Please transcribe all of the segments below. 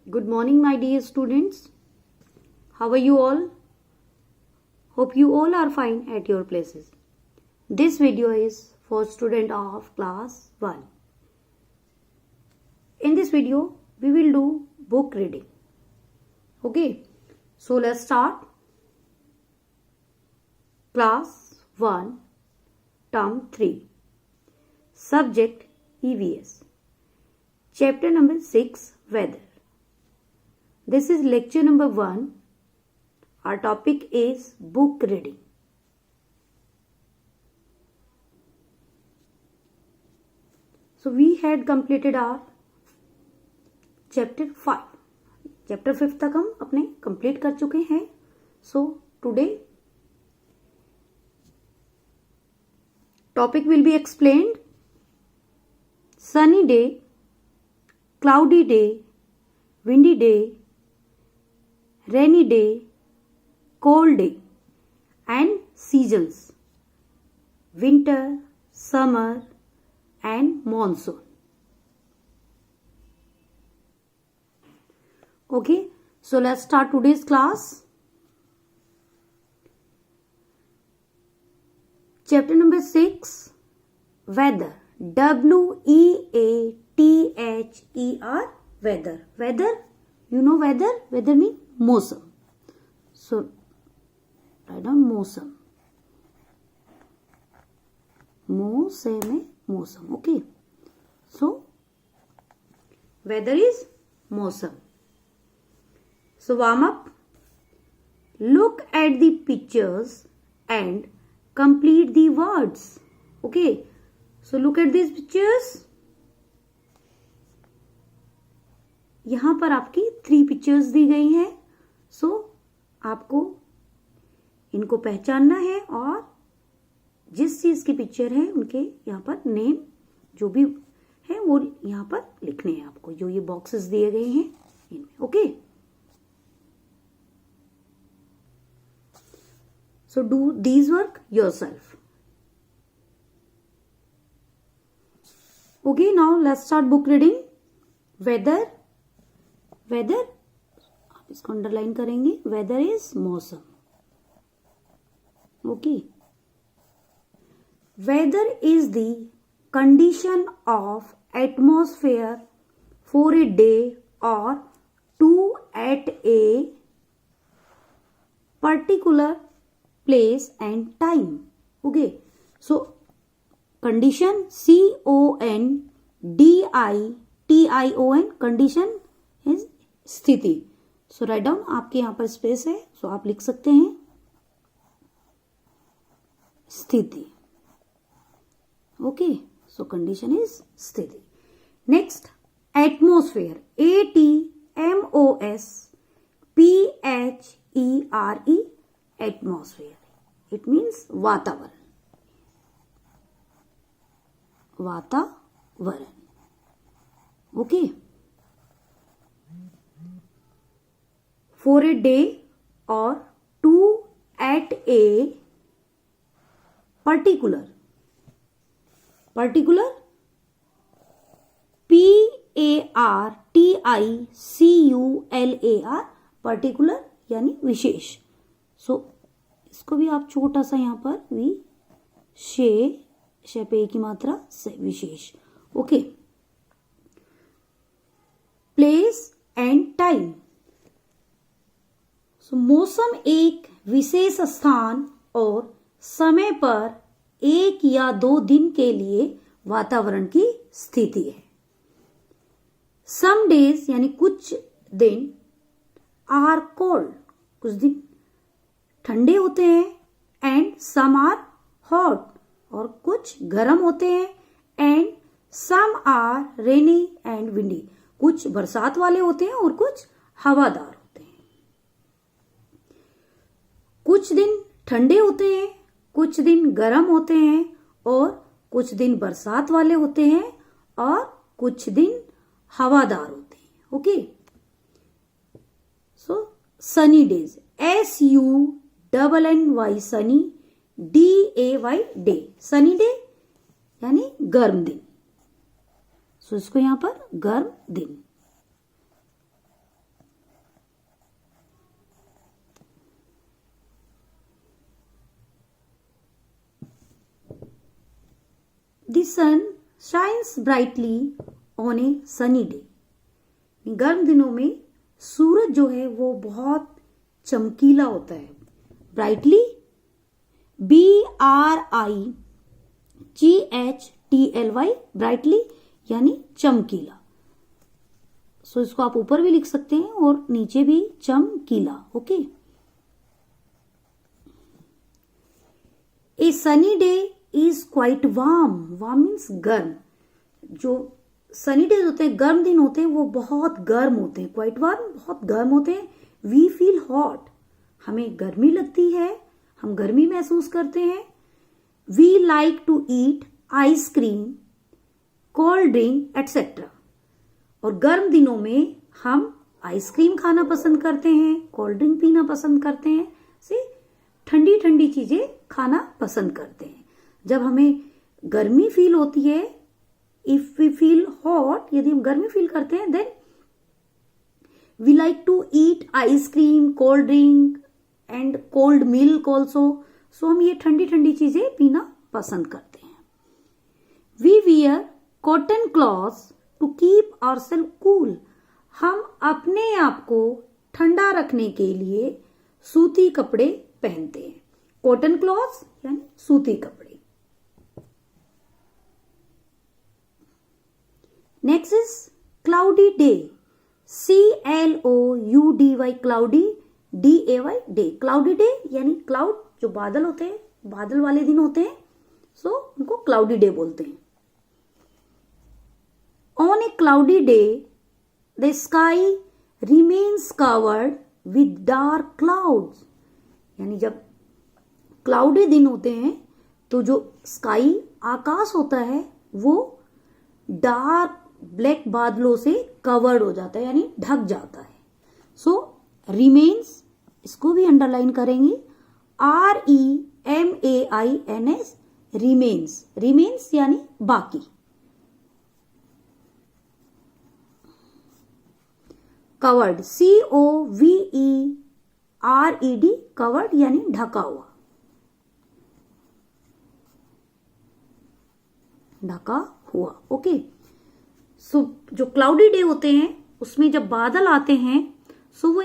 Good morning, my dear students. How are you all? Hope you all are fine at your places. This video is for student of class 1. In this video, we will do book reading. Okay, so let's start. Class 1, Term 3. Subject EVS. Chapter number 6, Weather. This is lecture number 1. Our topic is book reading. So we had completed our chapter 5. Chapter 5 तक हम अपने complete कर चुके हैं. So today topic will be explained. Sunny day, cloudy day, windy day, rainy day, cold day, and seasons: winter, summer, and monsoon. Okay, so let's start today's class. Chapter number 6, Weather. W-E-A-T-H-E-R, weather. Weather, you know weather? Weather means मौसम. So, write down मौसम. मौसम में मौसम. Okay. So, weather is मौसम. So, warm up. Look at the pictures and complete the words. Okay. So look at these pictures. यहाँ पर आपकी 3 pictures दी गई हैं. सो आपको इनको पहचानना है और जिस चीज की पिक्चर है उनके यहाँ पर नेम जो भी है वो यहाँ पर लिखने हैं आपको, जो ये बॉक्सेस दिए गए हैं इनमें. Okay, so do these work yourself. Okay, now let's start book reading. Weather. Weather. आप इसको अंडरलाइन करेंगे. Weather is मौसम. Okay. Weather is the condition of atmosphere for a day or two at a particular place and time. Okay. So condition, C-O-N-D-I-T-I-O-N, condition is स्थिति. सो write down, आपके यहाँ पर space है, सो आप लिख सकते हैं स्थिति. ओके, सो कंडीशन इज स्थिति. Next, atmosphere. A-T-M-O-S-P-H-E-R-E, atmosphere. It means वातावरण. वातावरण. Okay. For a day or two at a particular. Particular, P-A-R-T-I-C-U-L-A-R, particular यानी विशेष. सो इसको भी आप छोटा सा यहां पर पे की मात्रा से विशेष. Okay. Place and time. So मौसम एक विशेष स्थान और समय पर 1 या 2 दिन के लिए वातावरण की स्थिति है. सम डेज यानी कुछ दिन आर कोल्ड, कुछ दिन ठंडे होते हैं, एंड सम आर हॉट, और कुछ गर्म होते हैं, and some are rainy and windy, कुछ बरसात वाले होते हैं और कुछ हवादार होते हैं. कुछ दिन ठंडे होते हैं, कुछ दिन गर्म होते हैं, और कुछ दिन बरसात वाले होते हैं और कुछ दिन हवादार होते हैं. Okay. So sunny days. SUNNY, sunny. DAY, day. Sunny day यानी गर्म दिन. सो इसको यहां पर गर्म दिन. The sun shines brightly on a sunny day. गर्म दिनों में सूरज जो है वो बहुत चमकीला होता है। ब्राइटली BRIGHTLY, ब्राइटली यानी चमकीला। सो इसको आप ऊपर भी लिख सकते हैं और नीचे भी चमकीला। Okay. A sunny day is quite warm. Warm means गर्म। जो सनी डेज होते हैं, गर्म दिन होते हैं, वो बहुत गर्म होते हैं। क्वाइट वार्म, बहुत गर्म होते हैं। वी फील हॉट, हमें गर्मी लगती है, हम गर्मी महसूस करते हैं। We like to eat ice cream, cold drink etcetera. और गर्म दिनों में हम आइसक्रीम खाना पसंद करते हैं, कोल्ड ड्रिंक पीना पसंद करते हैं, से ठंडी ठंडी चीजें खाना पसंद करते हैं। जब हमें गर्मी फील होती है, इफ वी फील हॉट, यदि हम गर्मी फील करते हैं, then we like to eat ice cream, cold drink and cold milk also. So हम ये ठंडी ठंडी चीजें पीना पसंद करते हैं। We wear cotton clothes to keep ourselves cool. हम अपने आप को ठंडा रखने के लिए सूती कपड़े पहनते हैं। कॉटन क्लॉथ्स यानी सूती कपड़े। Next is cloudy day. CLOUDY, cloudy, DAY, day. Cloudy day यानी क्लाउड, जो बादल होते हैं, बादल वाले दिन होते हैं, सो उनको क्लाउडी डे बोलते हैं। On A cloudy day the sky remains covered with dark clouds. यानी जब क्लाउडी दिन होते हैं तो जो स्काई, आकाश होता है, वो डार्क ब्लैक बादलों से कवर्ड हो जाता है, यानी ढक जाता है। सो रिमेन्स, इसको भी अंडरलाइन करेंगे, REMAINS, रिमेन्स। रिमेन्स यानी बाकी। कवर्ड, COVERED, कवर्ड यानी ढका हुआ, ढका हुआ। ओके। सो जो क्लाउडी डे होते हैं उसमें जब बादल आते हैं, सो वो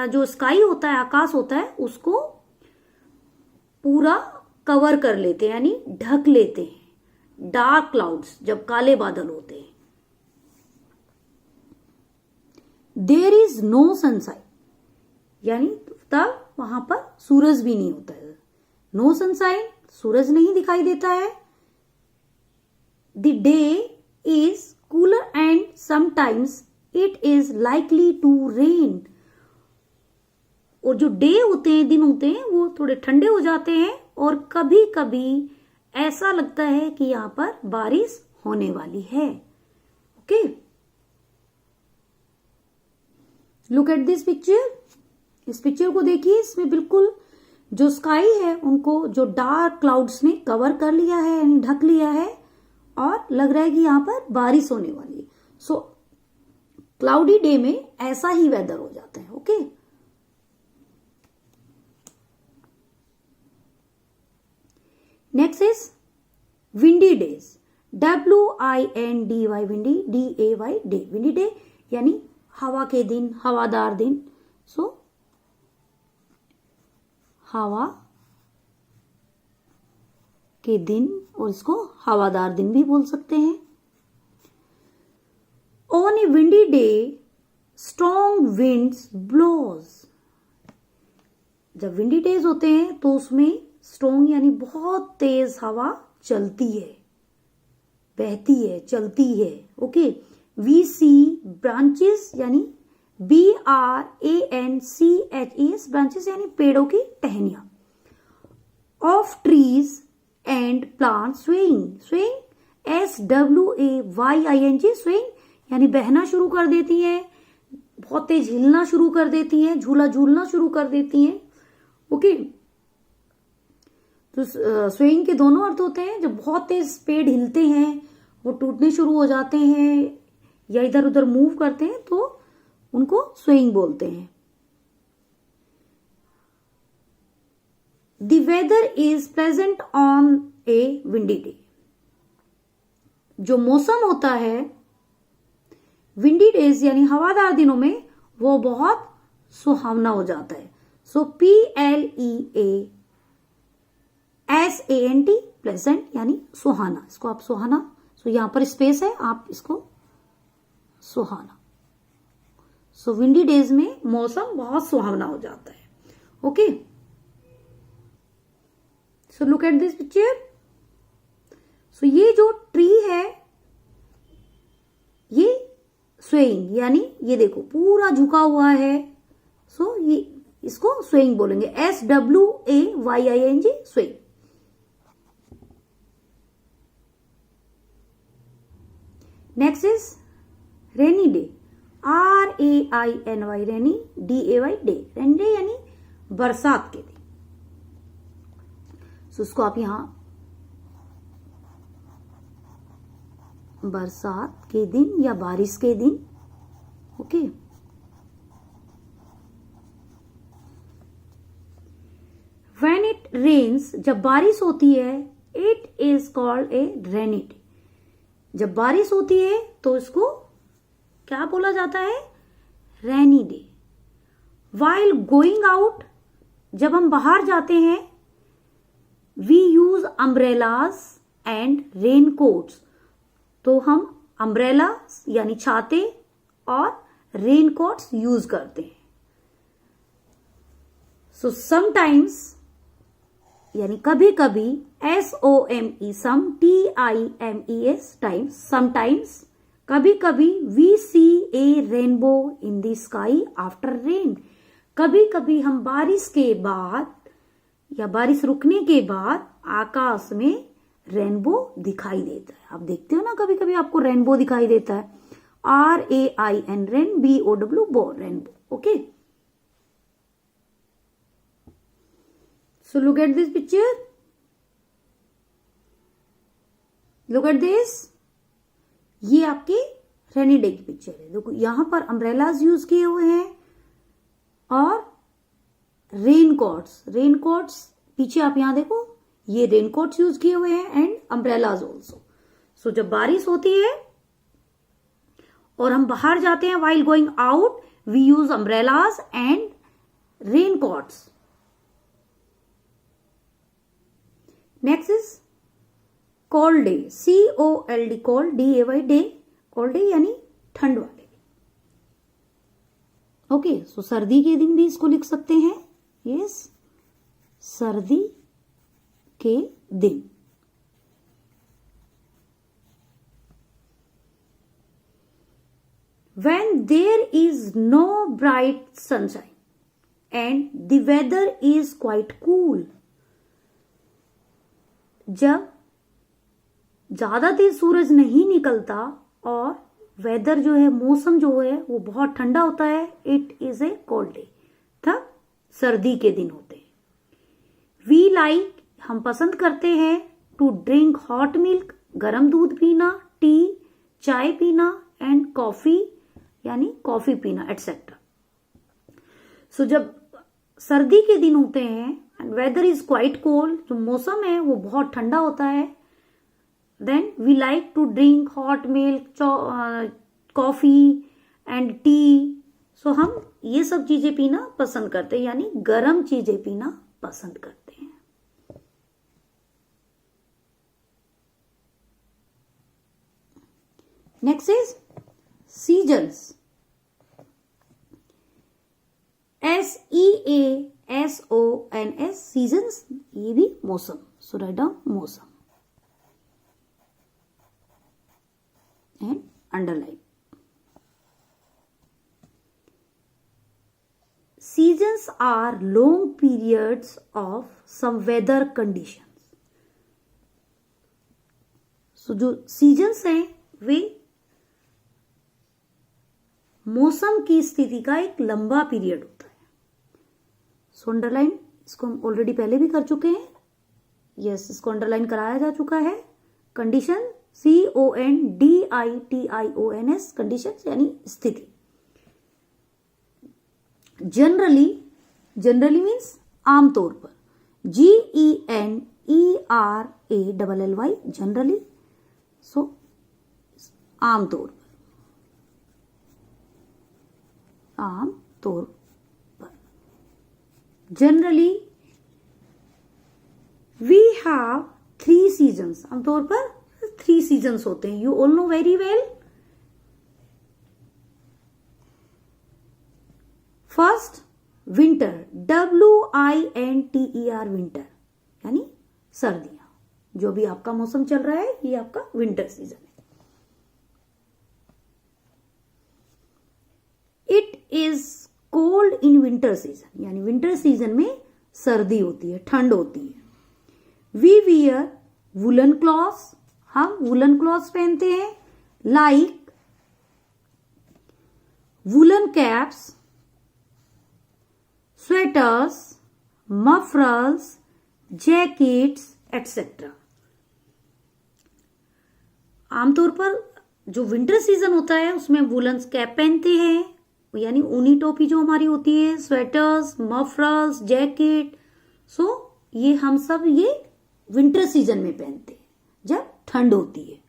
जो स्काई होता है, आकाश होता है, उसको पूरा कवर कर लेते हैं, यानी ढक लेते हैं। डार्क क्लाउड्स, जब काले बादल होते हैं। देयर इज नो सनशाइन, यानी तब वहां पर सूरज भी नहीं होता है। नो सनशाइन, सूरज नहीं दिखाई देता है। The day is cooler and sometimes it is likely to rain. और जो डे होते हैं, दिन होते हैं, वो थोड़े ठंडे हो जाते हैं और कभी कभी ऐसा लगता है कि यहां पर बारिश होने वाली है। Okay, look at this picture. इस पिक्चर को देखिए, इसमें बिल्कुल जो स्काई है उनको जो डार्क क्लाउड्स ने कवर कर लिया है, यानी ढक लिया है, और लग रहा है कि यहां पर बारिश होने वाली है। सो क्लाउडी डे में ऐसा ही वेदर हो जाता है। Okay, next is windy days. WINDY, windy, DAY, day. Windy day यानी हवा के दिन, हवादार दिन। सो हवा के दिन, और इसको हवादार दिन भी बोल सकते हैं। On a windy day strong winds blows. जब विंडी डेज होते हैं तो उसमें स्ट्रॉन्ग यानी बहुत तेज हवा चलती है, बहती है, चलती है। ओके, वी सी ब्रांचेस यानी BRANCHES, ब्रांचेस यानी पेड़ों की टहनियां। Of trees and plant swaying. Swaying SWAYING, swaying यानी बहना शुरू कर देती हैं, बहुत तेज हिलना शुरू कर देती हैं, झूला झूलना शुरू कर देती हैं। ओके, तो स्वेइंग के दोनों अर्थ होते हैं। जब बहुत तेज पेड़ हिलते हैं, वो टूटने शुरू हो जाते हैं या इधर उधर मूव करते हैं, तो उनको स्वेइंग बोलते हैं। The weather is pleasant on a windy day. जो मौसम होता है विंडी डेज यानी हवादार दिनों में वो बहुत सुहावना हो जाता है। सो PLEASANT प्लेजेंट यानी सुहाना, इसको आप सुहाना, सो यहां पर स्पेस है, आप इसको सुहाना। सो विंडी डेज में मौसम बहुत सुहावना हो जाता है। Okay, so look at this picture. So ये जो ट्री है ये स्वेइंग यानी ये देखो पूरा झुका हुआ है। सो ये इसको स्वेइंग बोलेंगे, SWAYING swaying. Next is rainy day, RAINY rainy, DAY day, rainy day यानी बरसात के दिन। सो उसको आप यहां बरसात के दिन या बारिश के दिन। ओके, व्हेन इट रेन्स, जब बारिश होती है, it is called a rainy day. जब बारिश होती है तो इसको क्या बोला जाता है? Rainy day. While going out, जब हम बाहर जाते हैं, we use umbrellas and raincoats, तो हम अम्ब्रेला यानी छाते और रेनकोट्स यूज करते हैं। सो समटाइम्स यानी कभी कभी, SOME some, TIMES times, sometimes कभी कभी, we see a rainbow in the sky after rain, कभी कभी हम बारिश के बाद या बारिश रुकने के बाद आकाश में रेनबो दिखाई देता है। आप देखते हो ना कभी कभी आपको रेनबो दिखाई देता है, RAIN रेन, BOW बो, rainbow. Okay, so look at this picture, look at this, ये आपके रेनी डे की पिक्चर है। देखो यहां पर अम्ब्रेलाज यूज किए हुए हैं और रेनकोट्स, रेनकोट्स पीछे आप यहां देखो, ये रेनकोट्स यूज किए हुए हैं एंड अम्ब्रेलाज ऑल्सो। सो जब बारिश होती है और हम बाहर जाते हैं, while going out we use umbrellas and raincoats. Next is cold day, COLD, cold, DAY day, cold day यानी ठंड वाले दिन। ओके, सो सर्दी के दिन भी इसको लिख सकते हैं, यस, सर्दी के दिन। When there is no bright sunshine and the weather is quite cool, जब ज्यादा तेज सूरज नहीं निकलता और वेदर जो है, मौसम जो है वो बहुत ठंडा होता है, it is a cold day, तब सर्दी के दिन होते हैं। वी लाइक, हम पसंद करते हैं, टू ड्रिंक हॉट मिल्क, गर्म दूध पीना, टी, चाय पीना, एंड कॉफी यानी कॉफी पीना, एटसेट्रा। सो जब सर्दी के दिन होते हैं and weather is quite cold, जो मौसम है वो बहुत ठंडा होता है, then we like to drink hot milk, coffee and tea. So हम ये सब चीजें पीना पसंद करते हैं, यानी गर्म चीजें पीना पसंद करते हैं। Next is seasons, SEASONS, seasons, ये भी मौसम। सो राइट डाउन मौसम and underline. Seasons are long periods of some weather conditions. So जो seasons हैं वे मौसम की स्थिति का एक लंबा पीरियड होता है। सो अंडरलाइन, इसको हम ऑलरेडी पहले भी कर चुके हैं, यस, इसको अंडरलाइन कराया जा चुका है। कंडीशन, CONDITIONS, कंडीशन यानी स्थिति। जनरली, जनरली मीन्स आमतौर पर, GENERALLY, जनरली। सो आमतौर पर जनरली वी हैव 3 सीजन्स, आमतौर पर 3 सीजन्स होते हैं. You all know very well. First winter, WINTER, winter यानी सर्दियां. जो भी आपका मौसम चल रहा है ये आपका विंटर सीजन है. It is cold in winter season, यानी विंटर सीजन में सर्दी होती है, ठंड होती है. वी वियर वुलन क्लॉथ्स, हम वुलन क्लॉथ्स पहनते हैं. Like woollen caps, sweaters, mufflers, jackets etcetera. आमतौर पर जो विंटर सीजन होता है उसमें वुलन कैप पहनते हैं, यानी ऊनी टोपी जो हमारी होती है, स्वेटर्स, मफरल्स, जैकेट. सो ये हम सब ये विंटर सीजन में पहनते हैं जब ठंड होती है.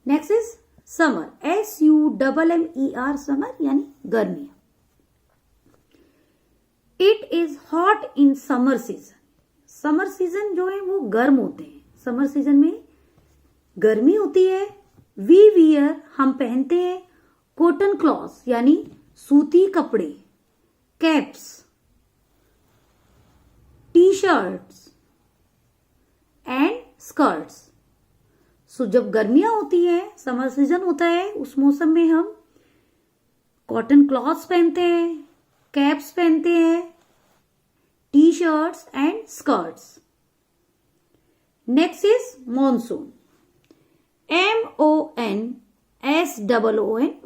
Next is summer, SUMMER, summer यानी गर्मियां. It is hot in summer season, summer season जो है वो गर्म होते हैं. समर सीजन में गर्मी होती है. वी वियर, हम पहनते हैं. कॉटन क्लॉथ्स यानी सूती कपड़े. Caps, T shirts and skirts. So जब गर्मियां होती है, समर सीजन होता है, उस मौसम में हम कॉटन क्लॉथ्स पहनते हैं, कैप्स पहनते हैं, T shirts and skirts. Next is monsoon, MONSOON,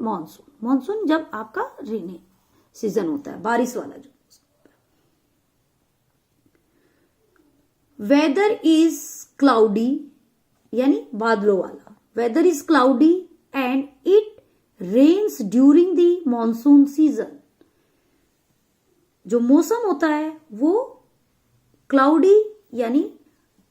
monsoon. Monsoon जब आपका रेनी सीजन होता है, बारिश वाला जो. वेदर इज क्लाउडी यानी बादलों वाला. Weather is cloudy and it rains during the monsoon season. जो मौसम होता है वो क्लाउडी यानी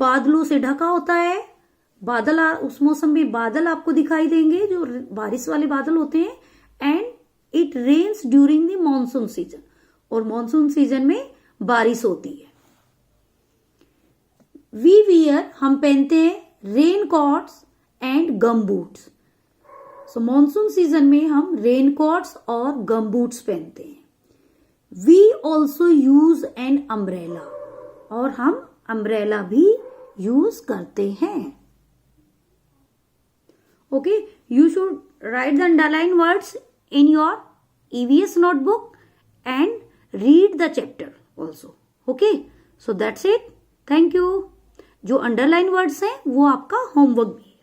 बादलों से ढका होता है. बादल, उस मौसम में बादल आपको दिखाई देंगे जो बारिश वाले बादल होते हैं. And it rains during the monsoon season, और मॉनसून सीजन में बारिश होती है. वी वियर, हम पहनते हैं rain coats and gum boots. So monsoon season में हम रेन कोट्स और गम बूट्स पहनते हैं. We also use an umbrella, और हम अम्ब्रेला भी यूज करते हैं. Okay, you should write the underlined words in your EVS notebook and read the chapter also. Okay, so that's it. Thank you. जो underline words हैं वो आपका homework भी है.